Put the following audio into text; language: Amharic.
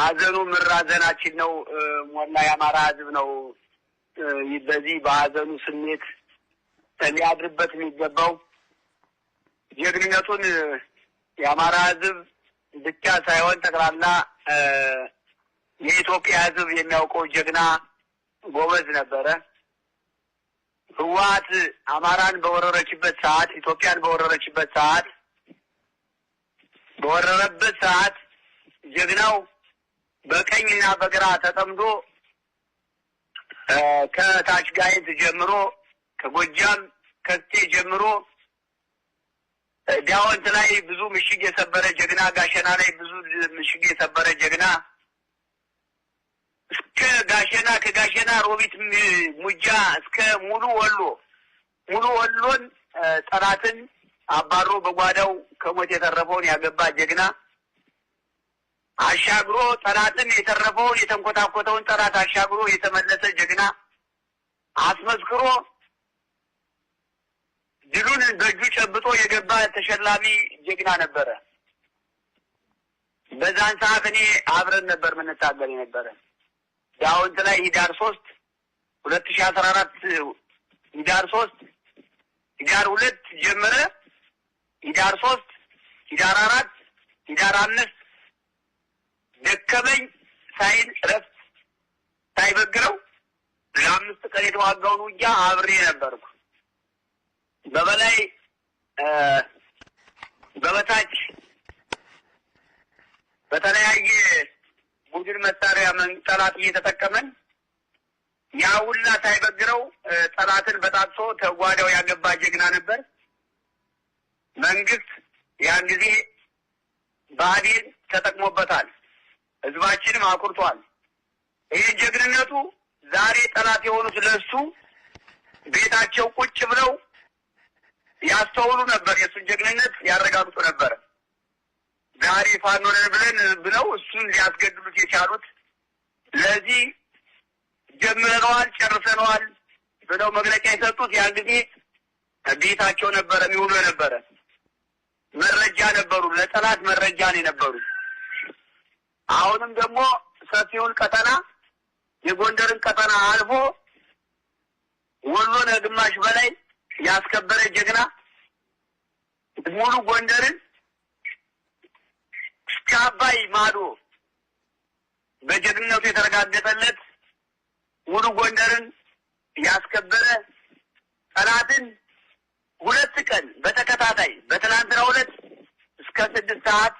አዘኑ ምራዘናችን ነው ሞላ ያማራ ህዝብ ነው በዚህ በአዘኑ ስሜት ሊያድርበት የሚገባው ጀግንነቱን ያማራ ህዝብ ብቻ ሳይሆን ጠቅላላ የኢትዮጵያ ህዝብ የሚያውቀው ጀግና ጎበዝ ነበረ። ህወሓት አማራን በወረረችበት ሰዓት ኢትዮጵያን በወረረችበት ሰዓት በወረረበት ሰዓት ጀግናው በቀኝና በግራ ተጠምዶ ከታች ጋይንት ጀምሮ ከጎጃም ከቴ ጀምሮ ዳውንት ላይ ብዙ ምሽግ የሰበረ ጀግና ጋሸና ላይ ብዙ ምሽግ የሰበረ ጀግና እስከ ጋሸና ከጋሸና ሮቢት ሙጃ እስከ ሙሉ ወሎን ጠላትን አባሮ በጓዳው ከሞት የተረፈውን ያገባ ጀግና አሻግሮ ጠላትን የተረፈውን የተንኮታኮተውን ጠላት አሻግሮ የተመለሰ ጀግና አስመስክሮ ድሉን በእጁ ጨብጦ የገባ ተሸላሚ ጀግና ነበረ። በዛን ሰዓት እኔ አብረን ነበር ምንታገል የነበረ። ዳውንት ላይ ሂዳር 3 2014 ሂዳር 3 ሂዳር 2 ጀመረ። ሂዳር 3 ሂዳር 4 ሂዳር 5 ደከመኝ ሳይል ረፍት ሳይበግረው ለ5 ቀን የተዋጋውን ውጊያ አብሬ ነበርኩ። በበላይ በበታች በተለያየ ቡድን መሳሪያ ጠላት እየተጠቀመን ያ ሁላ ሳይበግረው ጠላትን በጣጥሶ ተጓዳው ያገባ ጀግና ነበር። መንግስት ያን ጊዜ ባዲን ተጠቅሞበታል። ህዝባችንም አኩርቷል። ይሄ ጀግንነቱ ዛሬ ጠላት የሆኑት ለሱ ቤታቸው ቁጭ ብለው ያስተውሉ ነበር። የሱን ጀግንነት ያረጋግጡ ነበር። ዛሬ ፋኖን ብለው እሱን ሊያስገድሉት የቻሉት ለዚህ ጀምረነዋል ጨርሰነዋል ብለው መግለጫ የሰጡት ያን ጊዜ ቤታቸው ነበረ የሚውሉ የነበረ መረጃ ነበሩ። ለጠላት መረጃ ነው የነበሩ። አሁንም ደግሞ ሰፊውን ቀጠና የጎንደርን ቀጠና አልፎ ወሎን ግማሽ በላይ ያስከበረ ጀግና ሙሉ ጎንደርን እስከ አባይ ማዶ በጀግንነቱ የተረጋገጠለት ሙሉ ጎንደርን ያስከበረ ጠላትን 2 ቀን በተከታታይ በትናንትናው ዕለት እስከ 6 ሰዓት